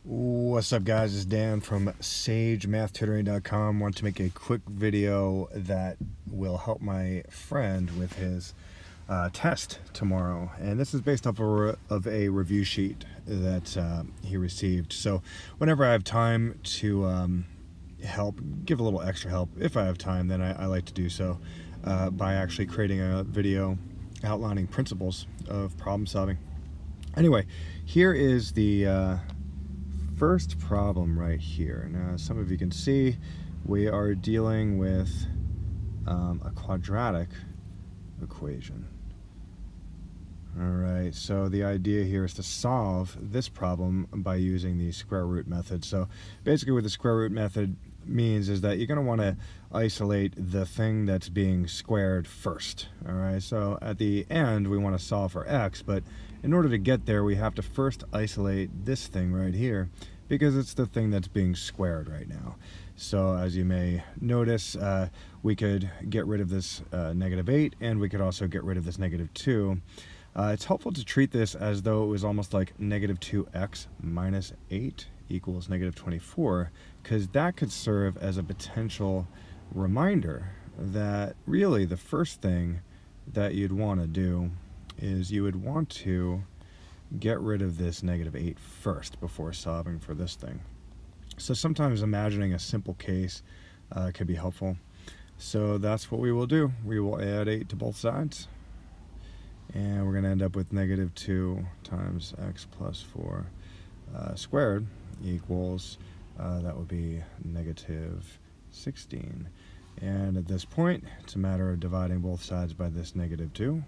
What's up, guys? It's Dan from SageMathTutoring.com. Want to make a quick video that will help my friend with his test tomorrow, and this is based off of a review sheet that he received. So whenever I have time to help, give a little extra help, if I have time, then I like to do so by actually creating a video outlining principles of problem solving. Anyway, here is the first problem right here. Now, some of you can see we are dealing with a quadratic equation. Alright, so the idea here is to solve this problem by using the square root method. So basically what the square root method means is that you're going to want to isolate the thing that's being squared first. Alright, so at the end we want to solve for x, but in order to get there we have to first isolate this thing right here because it's the thing that's being squared right now. So as you may notice, we could get rid of this negative 8, and we could also get rid of this negative 2. It's helpful to treat this as though it was almost like negative 2x minus 8 equals negative 24, because that could serve as a potential reminder that really the first thing that you'd want to do is you would want to get rid of this negative 8 first before solving for this thing. So sometimes imagining a simple case could be helpful. So that's what we will do. We will add 8 to both sides, and we're going to end up with negative 2 times x plus 4 squared equals, that would be negative 16. And at this point, it's a matter of dividing both sides by this negative 2.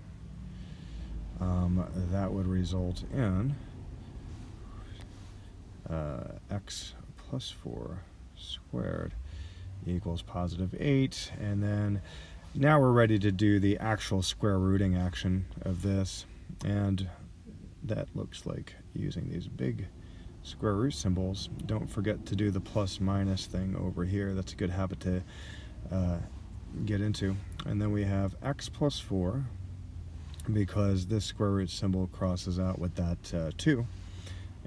That would result in x plus 4 squared equals positive 8. And then now we're ready to do the actual square rooting action of this, and that looks like using these big square root symbols. Don't forget to do the plus minus thing over here. That's a good habit to get into. And then we have x plus 4, because this square root symbol crosses out with that 2.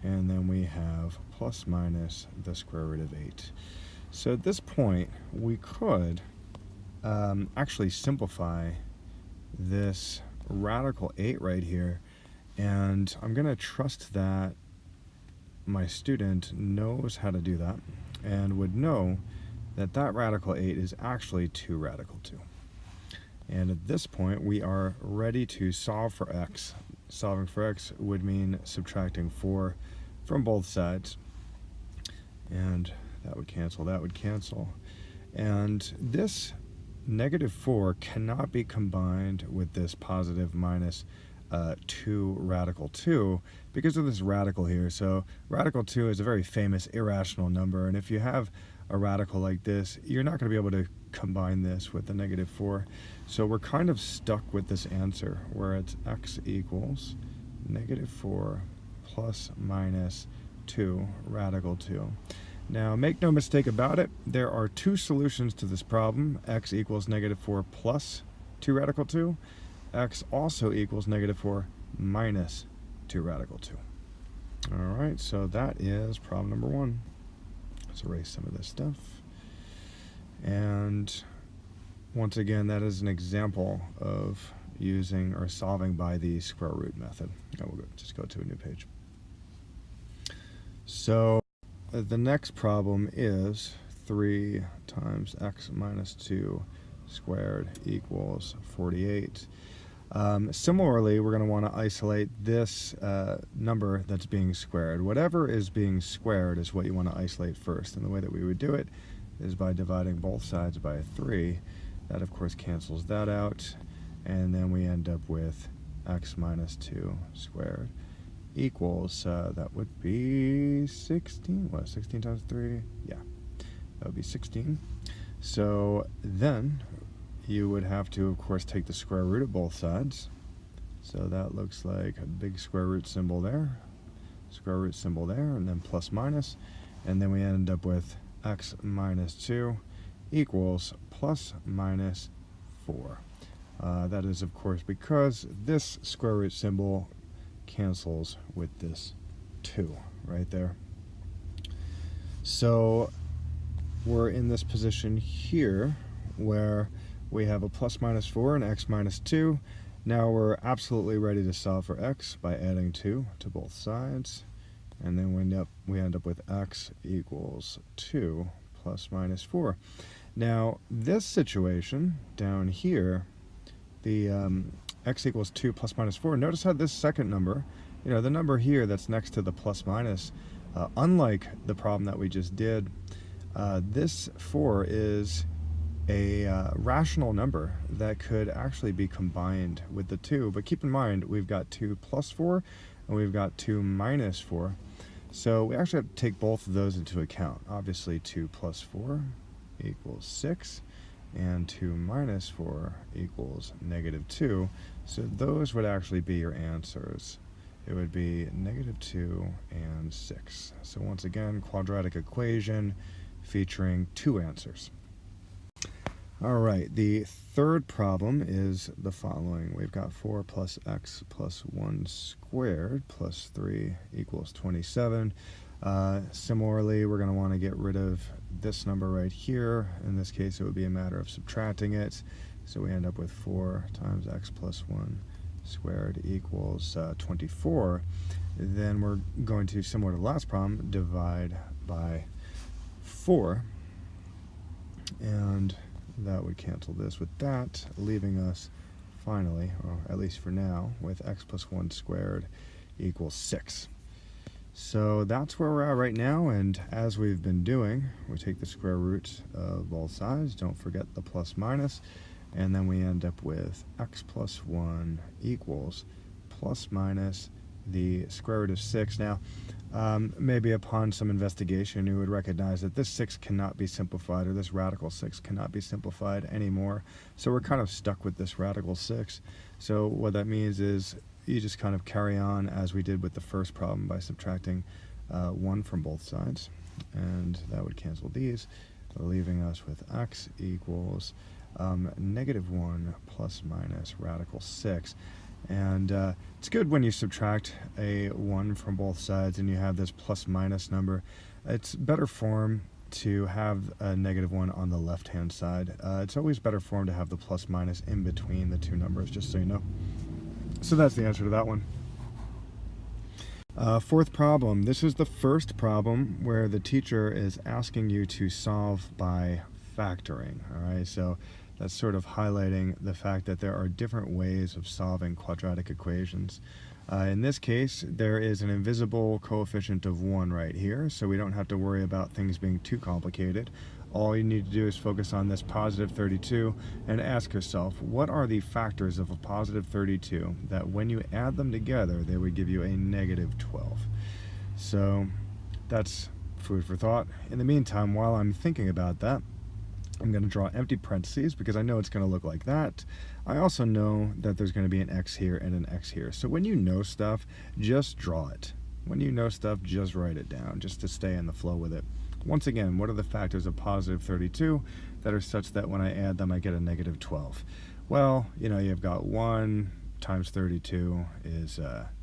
And then we have plus minus the square root of 8. So at this point, we could actually simplify this radical 8 right here, and I'm going to trust that my student knows how to do that and would know that that radical 8 is actually 2 radical 2. And at this point we are ready to solve for x. Solving for x would mean subtracting 4 from both sides, and that would cancel. And this negative 4 cannot be combined with this positive minus 2 radical 2 because of this radical here. So radical 2 is a very famous irrational number, and if you have a radical like this, you're not going to be able to combine this with the negative 4. So we're kind of stuck with this answer where it's x equals negative 4 plus minus 2 radical 2. Now, make no mistake about it, there are two solutions to this problem. X equals negative 4 plus 2 radical 2. X also equals negative 4 minus 2 radical 2. Alright, so that is problem number 1. Let's erase some of this stuff. And once again, that is an example of using or solving by the square root method. We'll just go to a new page. So the next problem is 3 times x minus 2 squared equals 48. Similarly, we're going to want to isolate this number that's being squared. Whatever is being squared is what you want to isolate first, and the way that we would do it is by dividing both sides by 3. That of course cancels that out, and then we end up with x minus 2 squared equals, that would be 16. What, 16 times 3? Yeah, that would be 16. So then you would have to, of course, take the square root of both sides. So that looks like a big square root symbol there, and then plus minus, and then we end up with x minus 2 equals plus minus 4. That is, of course, because this square root symbol cancels with this 2 right there. So we're in this position here where we have a plus minus 4 and x minus 2. Now we're absolutely ready to solve for x by adding 2 to both sides. And then we end up with x equals 2 plus minus 4. Now this situation down here, the x equals 2 plus minus 4, notice how this second number, the number here that's next to the plus minus, unlike the problem that we just did, this 4 is a rational number that could actually be combined with the 2. But keep in mind, we've got 2 plus 4 and we've got 2 minus 4. So we actually have to take both of those into account. Obviously 2 plus 4 equals 6 and 2 minus 4 equals negative 2. So those would actually be your answers. It would be negative 2 and 6. So once again, quadratic equation featuring 2 answers. All right, the third problem is the following. We've got 4 plus x plus 1 squared plus 3 equals 27. Similarly, we're going to want to get rid of this number right here. In this case, it would be a matter of subtracting it. So we end up with 4 times x plus 1 squared equals 24. Then we're going to, similar to the last problem, divide by 4. And that would cancel this with that, leaving us finally, or at least for now, with x plus 1 squared equals 6. So that's where we're at right now, and as we've been doing, we take the square root of both sides, don't forget the plus minus, and then we end up with x plus 1 equals plus minus the square root of 6. Now, maybe upon some investigation, you would recognize that this 6 cannot be simplified, or this radical 6 cannot be simplified anymore. So we're kind of stuck with this radical 6. So what that means is you just kind of carry on as we did with the first problem by subtracting 1 from both sides. And that would cancel these, leaving us with x equals negative 1 plus minus radical 6. And it's good when you subtract a 1 from both sides and you have this plus minus number. It's better form to have a negative 1 on the left hand side. It's always better form to have the plus minus in between the two numbers, just so you know. So that's the answer to that one. Fourth problem. This is the first problem where the teacher is asking you to solve by factoring. All right, so that's sort of highlighting the fact that there are different ways of solving quadratic equations. In this case, there is an invisible coefficient of 1 right here, so we don't have to worry about things being too complicated. All you need to do is focus on this positive 32 and ask yourself, what are the factors of a positive 32 that when you add them together, they would give you a negative 12? So that's food for thought. In the meantime, while I'm thinking about that, I'm going to draw empty parentheses because I know it's going to look like that. I also know that there's going to be an x here and an x here. So when you know stuff, just draw it. When you know stuff, just write it down, just to stay in the flow with it. Once again, what are the factors of positive 32 that are such that when I add them, I get a negative 12? Well, you've got 1 times 32 is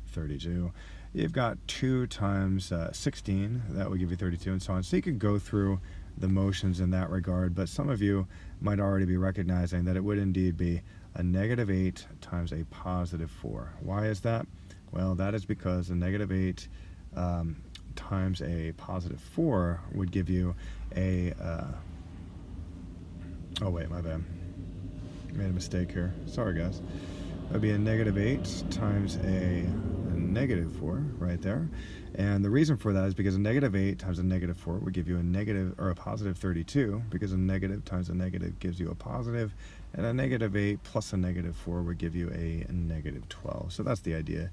32. You've got 2 times 16, that would give you 32, and so on. So you could go through the motions in that regard, but some of you might already be recognizing that it would indeed be a negative 8 times a positive 4. Why is that? Well, that is because a negative 8 times a positive 4 would give you a oh wait, my bad, made a mistake here, sorry guys. That would be a negative 8 times a negative 4 right there. And the reason for that is because a negative 8 times a negative 4 would give you a negative, or a positive 32, because a negative times a negative gives you a positive, and a negative 8 plus a negative 4 would give you a negative 12. So that's the idea.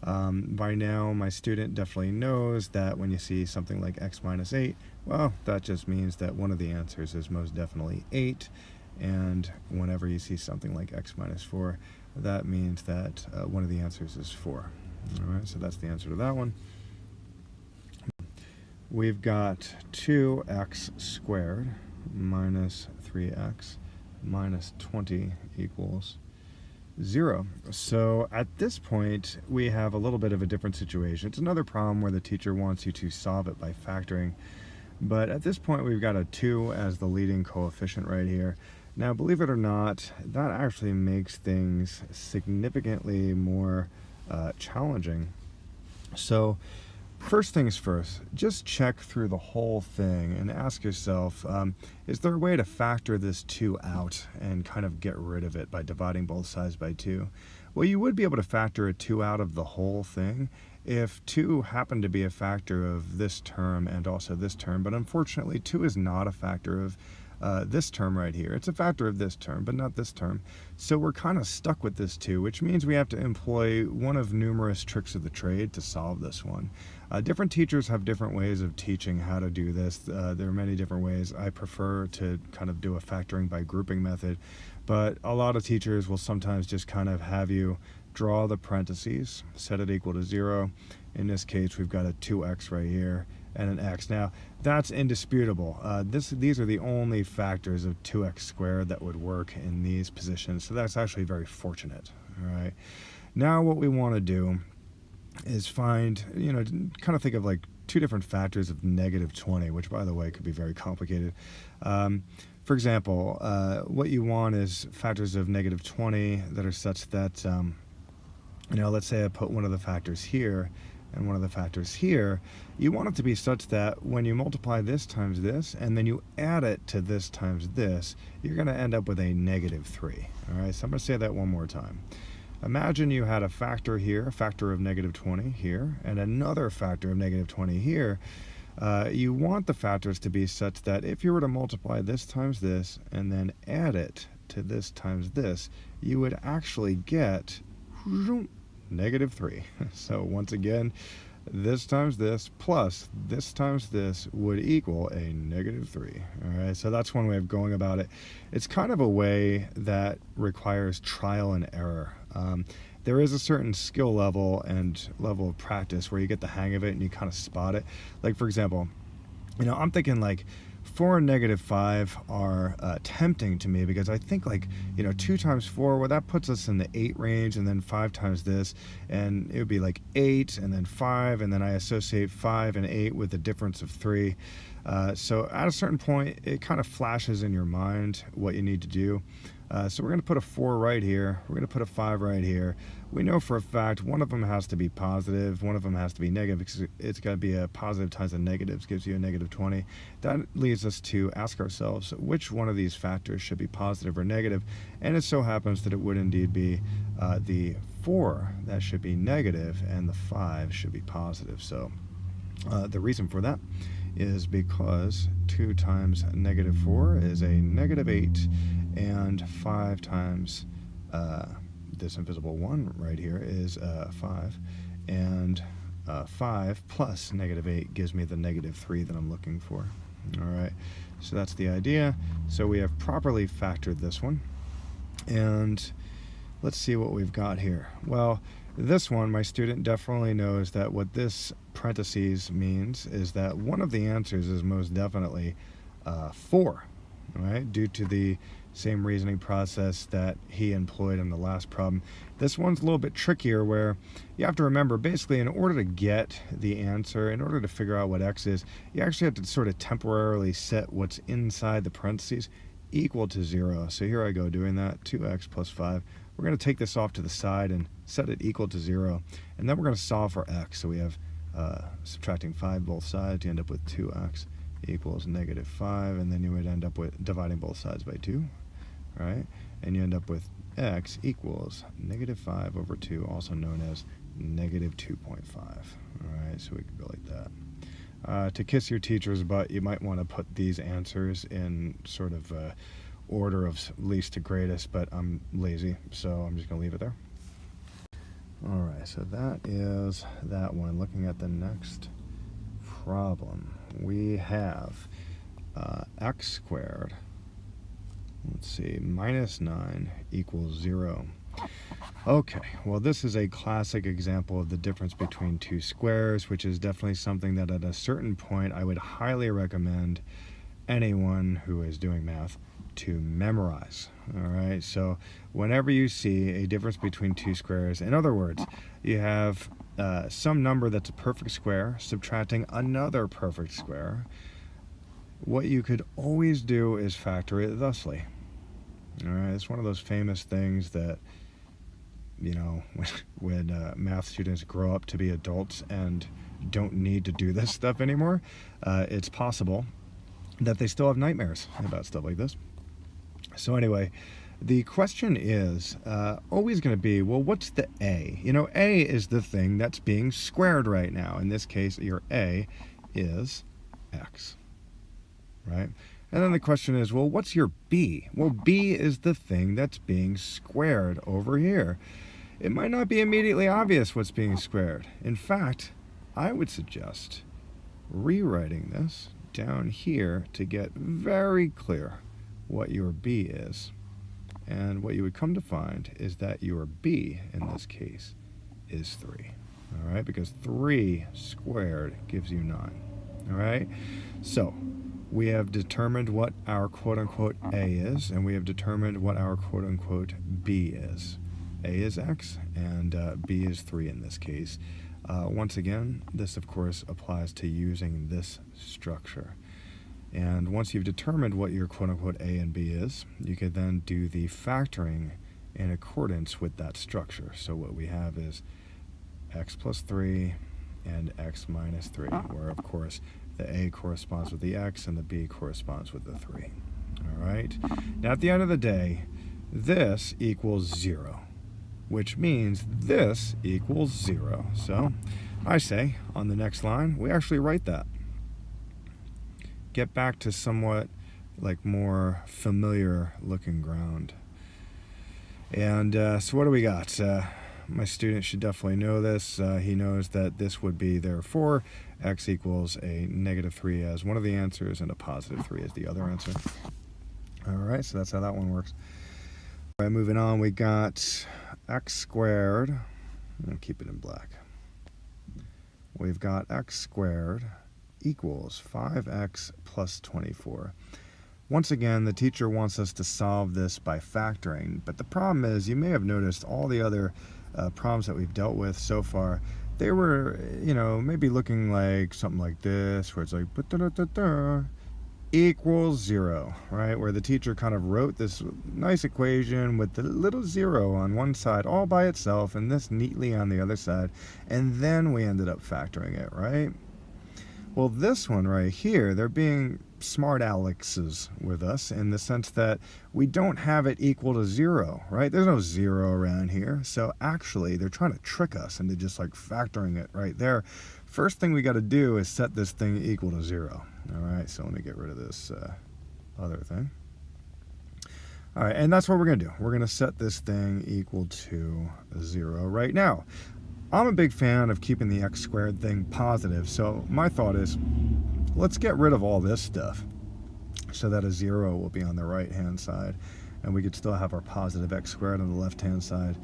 By now, my student definitely knows that when you see something like x minus 8, well, that just means that one of the answers is most definitely 8. And whenever you see something like x minus 4, that means that one of the answers is 4. All right, so that's the answer to that one. We've got 2x squared minus 3x minus 20 equals 0. So at this point, we have a little bit of a different situation. It's another problem where the teacher wants you to solve it by factoring. But at this point, we've got a 2 as the leading coefficient right here. Now, believe it or not, that actually makes things significantly more challenging. So, first things first, just check through the whole thing and ask yourself, is there a way to factor this 2 out and kind of get rid of it by dividing both sides by 2? Well, you would be able to factor a 2 out of the whole thing if 2 happened to be a factor of this term and also this term, but unfortunately 2 is not a factor of this term right here. It's a factor of this term, but not this term. So we're kind of stuck with this 2, which means we have to employ one of numerous tricks of the trade to solve this one. Different teachers have different ways of teaching how to do this. There are many different ways. I prefer to kind of do a factoring by grouping method, but a lot of teachers will sometimes just kind of have you draw the parentheses, set it equal to 0. In this case, we've got a 2x right here and an x. Now, that's indisputable. These are the only factors of 2x squared that would work in these positions, so that's actually very fortunate. All right. Now, what we want to do is find, kind of think of like 2 different factors of negative 20, which, by the way, could be very complicated. For example, what you want is factors of negative 20 that are such that, let's say I put one of the factors here and one of the factors here. You want it to be such that when you multiply this times this and then you add it to this times this, you're going to end up with a negative 3. All right, so I'm going to say that one more time. Imagine you had a factor here, a factor of negative 20 here, and another factor of negative 20 here. You want the factors to be such that if you were to multiply this times this and then add it to this times this, you would actually get negative 3. So once again, this times this plus this times this would equal a negative 3. All right, so that's one way of going about it. It's kind of a way that requires trial and error. There is a certain skill level and level of practice where you get the hang of it and you kind of spot it. Like, for example, I'm thinking like 4 and negative 5 are tempting to me because I think 2 times 4, well, that puts us in the 8 range, and then 5 times this, and it would be like 8 and then 5, and then I associate 5 and 8 with a difference of 3. So at a certain point, it kind of flashes in your mind what you need to do. So we're going to put a 4 right here. We're going to put a 5 right here. We know for a fact one of them has to be positive, one of them has to be negative, because it's got to be a positive times a negatives gives you a negative 20. That leads us to ask ourselves which one of these factors should be positive or negative, and it so happens that it would indeed be the 4 that should be negative and the 5 should be positive. So the reason for that is because 2 times negative 4 is a negative 8, and 5 times this invisible 1 right here is 5, and 5 plus negative 8 gives me the negative 3 that I'm looking for. All right, so that's the idea. So we have properly factored this one, and let's see what we've got here. Well, this one, my student definitely knows that what this parentheses means is that one of the answers is most definitely 4, right? Due to the same reasoning process that he employed in the last problem. This one's a little bit trickier, where you have to remember, basically, in order to get the answer, in order to figure out what x is, you actually have to sort of temporarily set what's inside the parentheses equal to 0. So here I go doing that, 2x plus 5. We're going to take this off to the side and set it equal to 0. And then we're going to solve for x. So we have subtracting 5 both sides, you end up with 2x equals negative 5. And then you would end up with dividing both sides by 2. Right? And you end up with x equals negative 5 over 2, also known as negative 2.5. All right, so we could go like that. To kiss your teacher's butt, you might want to put these answers in sort of order of least to greatest, but I'm lazy, so I'm just going to leave it there. All right, so that is that one. Looking at the next problem, we have x squared, let's see, minus 9 equals 0. Okay, well, this is a classic example of the difference between two squares, which is definitely something that at a certain point I would highly recommend anyone who is doing math to memorize. All right, so whenever you see a difference between two squares, in other words, you have some number that's a perfect square subtracting another perfect square, what you could always do is factor it thusly. All right, it's one of those famous things that, you know, when math students grow up to be adults and don't need to do this stuff anymore, it's possible that they still have nightmares about stuff like this. So anyway, the question is always going to be, well, what's the a? You know, a is the thing that's being squared right now. In this case, your a is x, right? And then the question is, well, what's your b? Well, b is the thing that's being squared over here. It might not be immediately obvious what's being squared. In fact, I would suggest rewriting this down here to get very clear what your b is. And what you would come to find is that your b, in this case, is 3. All right, because 3 squared gives you 9. All right, so we have determined what our quote-unquote a is, and we have determined what our quote-unquote b is. A is x, and b is 3 in this case. Once again, this of course applies to using this structure. And once you've determined what your quote-unquote a and b is, you can then do the factoring in accordance with that structure. So what we have is x plus 3 and x minus 3, where of course the a corresponds with the x and the b corresponds with the 3. All right. Now at the end of the day, this equals 0, which means this equals 0. So I say on the next line, we actually write that. Get back to somewhat like more familiar looking ground. And so what do we got? My student should definitely know this. He knows that this would be, therefore, x equals a -3 as one of the answers and a +3 as the other answer. All right, so that's how that one works. All right, moving on, we got x squared. I'm going to keep it in black. We've got x squared equals 5x plus 24. Once again, the teacher wants us to solve this by factoring, but the problem is, you may have noticed all the other problems that we've dealt with so far, they were, you know, maybe looking like something like this, where it's like equals 0, right? Where the teacher kind of wrote this nice equation with the little 0 on one side all by itself and this neatly on the other side, and then we ended up factoring it, right? Well, this one right here, they're being smart Alexes with us in the sense that we don't have it equal to 0, right? There's no 0 around here. So actually, they're trying to trick us into just like factoring it right there. First thing we got to do is set this thing equal to 0. All right, so let me get rid of this other thing. All right, and that's what we're going to do. We're going to set this thing equal to 0 right now. I'm a big fan of keeping the x squared thing positive, so my thought is, let's get rid of all this stuff so that a 0 will be on the right-hand side, and we could still have our positive x squared on the left-hand side.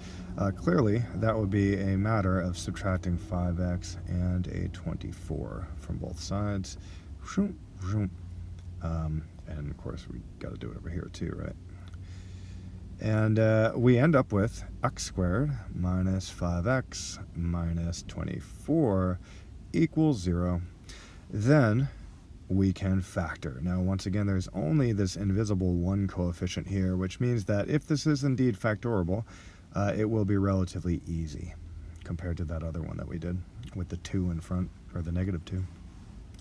Clearly, that would be a matter of subtracting 5x and a 24 from both sides. And of course, we got to do it over here too, right? And we end up with x squared minus 5x minus 24 equals 0. Then we can factor. Now, once again, there's only this invisible 1 coefficient here, which means that if this is indeed factorable, it will be relatively easy compared to that other one that we did with the 2 in front, or the -2.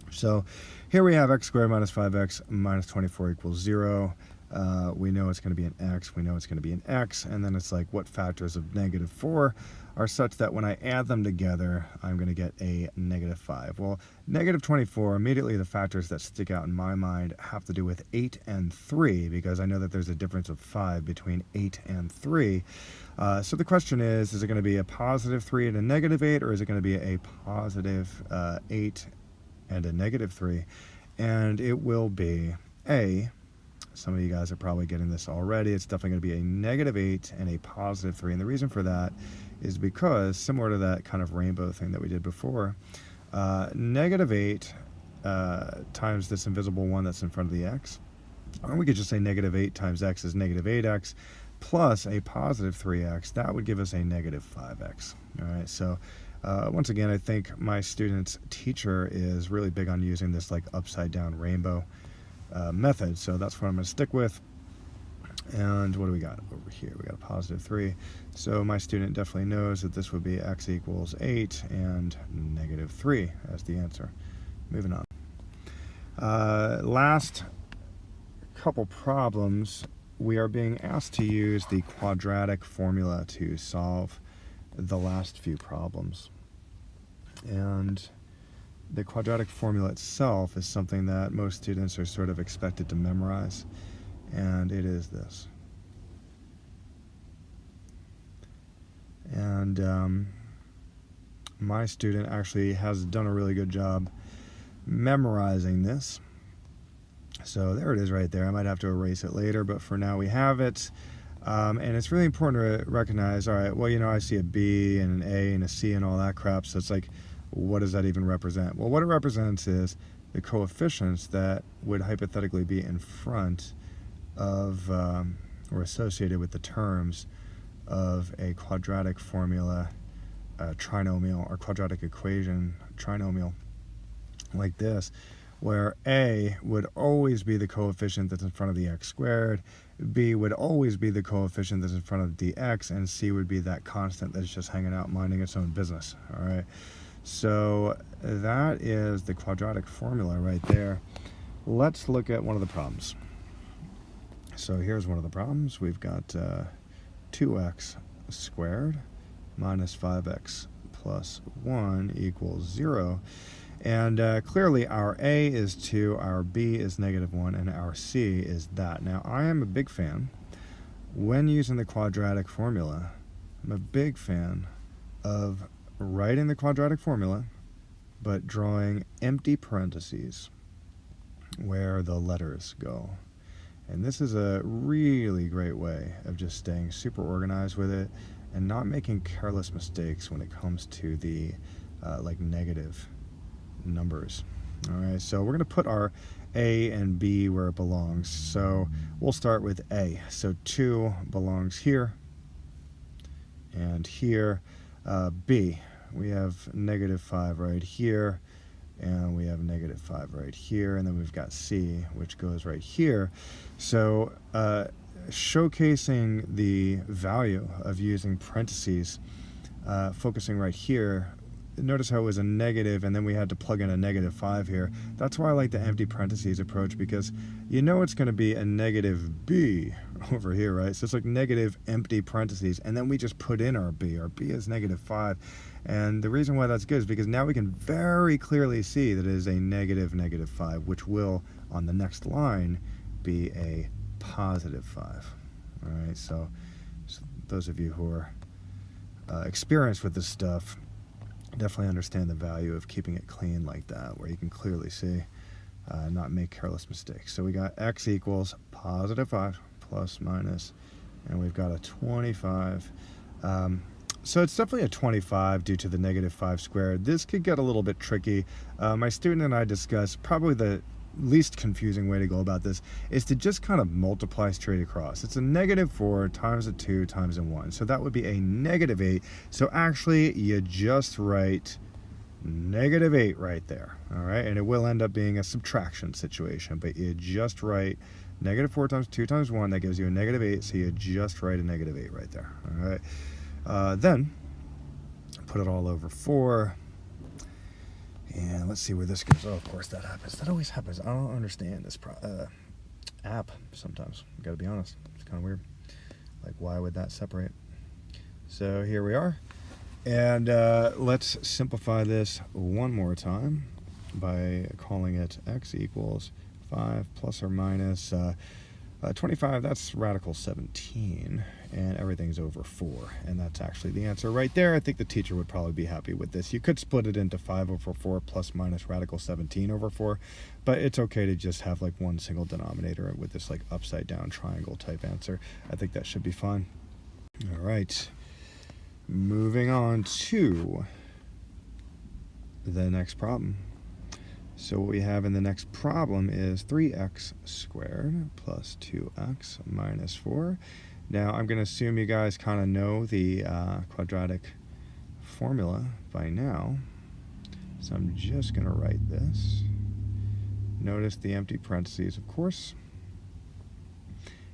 So here we have x squared minus 5x minus 24 equals 0. We know it's going to be an x, we know it's going to be an x, and then it's like what factors of -4 are such that when I add them together, I'm going to get a -5. Well, -24, immediately the factors that stick out in my mind have to do with 8 and 3, because I know that there's a difference of 5 between 8 and 3. So the question is it going to be a +3 and a -8, or is it going to be a +8 and a -3? And it will be a, some of you guys are probably getting this already, it's definitely going to be a -8 and a +3. And the reason for that is because, similar to that kind of rainbow thing that we did before, -8 times this invisible 1 that's in front of the x, or we could just say -8 times x is -8x, plus a +3x, that would give us a -5x. All right, so once again, I think my student's teacher is really big on using this like upside down rainbow method. So that's what I'm going to stick with. And what do we got over here? We got a positive 3. So my student definitely knows that this would be x equals 8 and negative 3 as the answer. Moving on. Last couple problems, we are being asked to use the quadratic formula to solve the last few problems. And the quadratic formula itself is something that most students are sort of expected to memorize. And it is this. And my student actually has done a really good job memorizing this. So there it is right there. I might have to erase it later, but for now we have it. And it's really important to recognize, all right, well, you know, I see a B and an A and a C and all that crap. So it's like, what does that even represent? Well, what it represents is the coefficients that would hypothetically be in front of or associated with the terms of a quadratic formula, trinomial, or quadratic equation trinomial like this, where A would always be the coefficient that's in front of the x squared, B would always be the coefficient that's in front of the x, and C would be that constant that's just hanging out minding its own business. All right, so that is the quadratic formula right there. Let's look at one of the problems. So here's one of the problems. We've got 2x squared minus 5x plus 1 equals 0. And clearly our A is 2, our B is negative 1, and our C is that. Now, I am a big fan, when using the quadratic formula, I'm a big fan of writing the quadratic formula, but drawing empty parentheses where the letters go. And this is a really great way of just staying super organized with it and not making careless mistakes when it comes to the like negative numbers. All right, so we're going to put our A and B where it belongs. So we'll start with A. So 2 belongs here and here. B, we have negative 5 right here, and we have negative 5 right here, and then we've got C, which goes right here. So showcasing the value of using parentheses, focusing right here, notice how it was a negative, and then we had to plug in a negative 5 here. That's why I like the empty parentheses approach, because you know it's going to be a negative B over here, right? So it's like negative empty parentheses, and then we just put in our B. Our B is negative 5. And the reason why that's good is because now we can very clearly see that it is a negative 5, which will, on the next line, be a positive 5. All right, so those of you who are experienced with this stuff definitely understand the value of keeping it clean like that, where you can clearly see, not make careless mistakes. So we got x equals positive 5 plus minus, and we've got a 25. So it's definitely a 25 due to the negative 5 squared. This could get a little bit tricky. My student and I discussed probably the least confusing way to go about this is to just kind of multiply straight across. It's a negative 4 times a 2 times a 1. So that would be a negative 8. So actually you just write negative 8 right there. All right, and it will end up being a subtraction situation, but you just write negative 4 times 2 times 1. That gives you a negative 8. So you just write a negative 8 right there. All right. Then put it all over 4, and let's see where this goes. Oh, of course that happens. That always happens. I don't understand this app sometimes. I gotta be honest. It's kind of weird. Like, why would that separate? So here we are, and let's simplify this one more time by calling it x equals 5 plus or minus 25. That's radical 17, and everything's over 4, and that's actually the answer right there. I think the teacher would probably be happy with this. You could split it into 5 over 4 plus minus radical 17 over 4, but it's okay to just have like one single denominator with this like upside down triangle type answer. I think that should be fine. All right, moving on to the next problem. So what we have in the next problem is 3x squared plus 2x minus 4. Now I'm going to assume you guys kind of know the quadratic formula by now. So I'm just going to write this. Notice the empty parentheses, of course.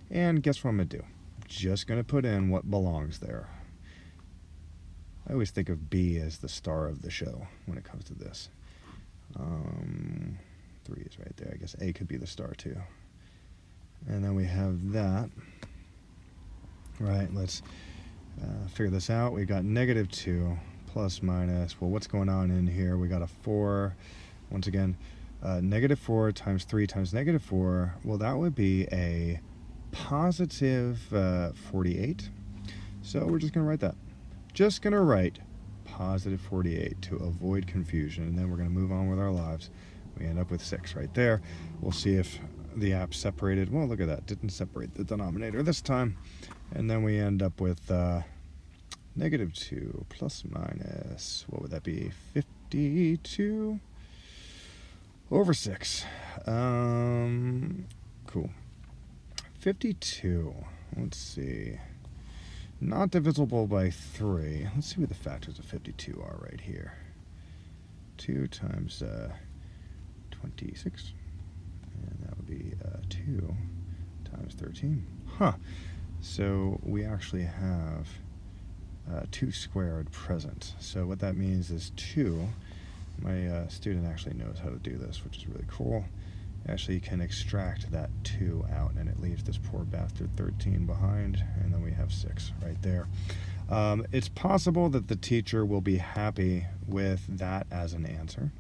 And guess what I'm going to do? Just going to put in what belongs there. I always think of B as the star of the show when it comes to this. 3 is right there. I guess A could be the star too. And then we have that. Right, let's figure this out. We got -2 plus minus. Well, what's going on in here? We got a 4. Once again, -4 times 3 times -4. Well, that would be a positive 48. So we're just going to write that. Just going to write positive 48 to avoid confusion. And then we're going to move on with our lives. We end up with 6 right there. We'll see if the app separated. Well, look at that. Didn't separate the denominator this time. And then we end up with -2 plus minus, what would that be? 52 over 6. Cool. 52. Let's see. Not divisible by 3. Let's see what the factors of 52 are right here. 2 times 26. And that would be 2 times 13. Huh. So we actually have 2 squared present. So what that means is 2. My student actually knows how to do this, which is really cool. Actually, you can extract that 2 out, and it leaves this poor bastard 13 behind, and then we have 6 right there. It's possible that the teacher will be happy with that as an answer,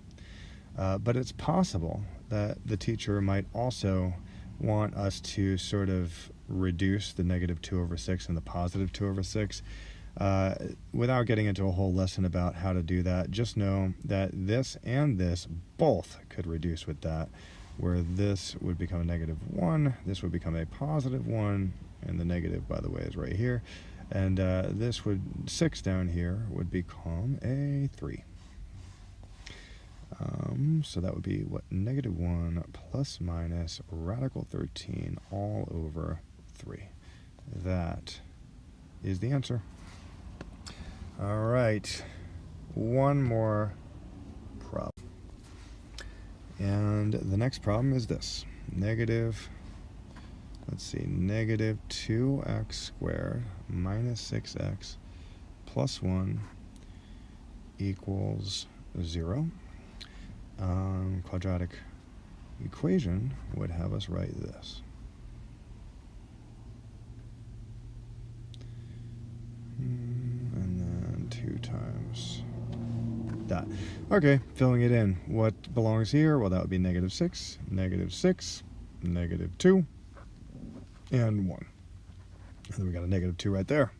but it's possible that the teacher might also want us to sort of reduce the -2 over 6 and the positive 2 over 6. Without getting into a whole lesson about how to do that, just know that this and this both could reduce with that, where this would become a -1, this would become a +1, and the negative, by the way, is right here, and this would, 6 down here, would become a 3. So that would be what, -1 plus minus radical 13 all over 3. That is the answer. All right, one more problem. And the next problem is this. Let's see, -2x squared minus 6x plus 1 equals 0. Quadratic equation would have us write this. And then 2 times that. Okay, filling it in. What belongs here? Well, that would be -6, -6, -2, and 1. And then we got a -2 right there.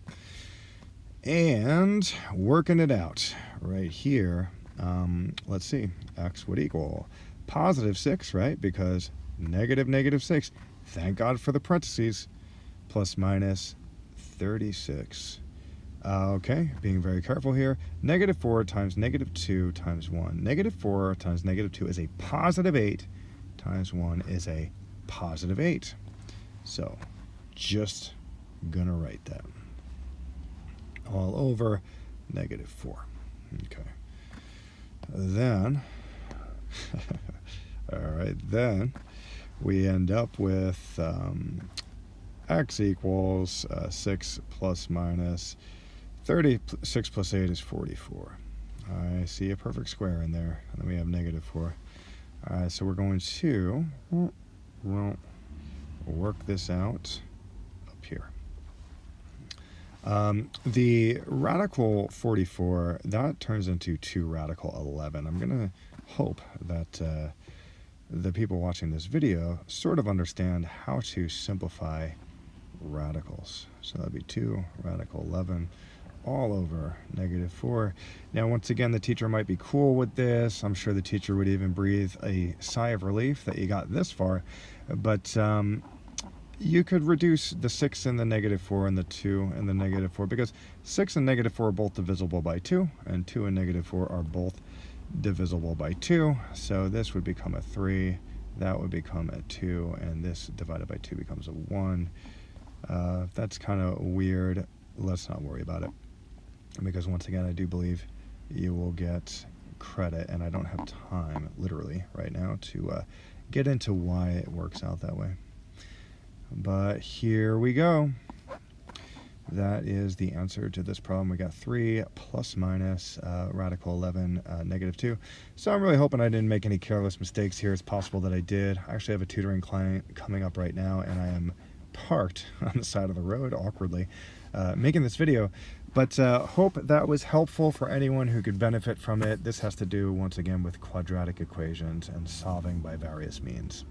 And working it out right here, let's see, x would equal +6, right? Because -6, thank God for the parentheses, plus minus 36. Okay, being very careful here. -4 times -2 times 1. -4 times -2 is a +8 times 1 is a +8. So, just gonna write that all over -4. Okay. Then, all right, then we end up with x equals 6 plus minus 36 plus 8 is 44. I see a perfect square in there, and then we have -4. All right, so we're going to, well, work this out up here. The radical 44, that turns into 2 radical 11. I'm going to hope that the people watching this video sort of understand how to simplify radicals. So that'd be 2 radical 11 all over -4. Now, once again, the teacher might be cool with this. I'm sure the teacher would even breathe a sigh of relief that you got this far. But you could reduce the 6 and the -4 and the 2 and the -4, because 6 and -4 are both divisible by 2, and 2 and -4 are both divisible by 2. So this would become a 3, that would become a 2, and this divided by 2 becomes a 1. That's kind of weird. Let's not worry about it, because once again, I do believe you will get credit, and I don't have time, literally, right now to get into why it works out that way. But here we go. That is the answer to this problem. We got 3 plus minus radical 11 negative 2. So I'm really hoping I didn't make any careless mistakes here. It's possible that I did. I actually have a tutoring client coming up right now, and I am parked on the side of the road awkwardly making this video. But hope that was helpful for anyone who could benefit from it. This has to do, once again, with quadratic equations and solving by various means.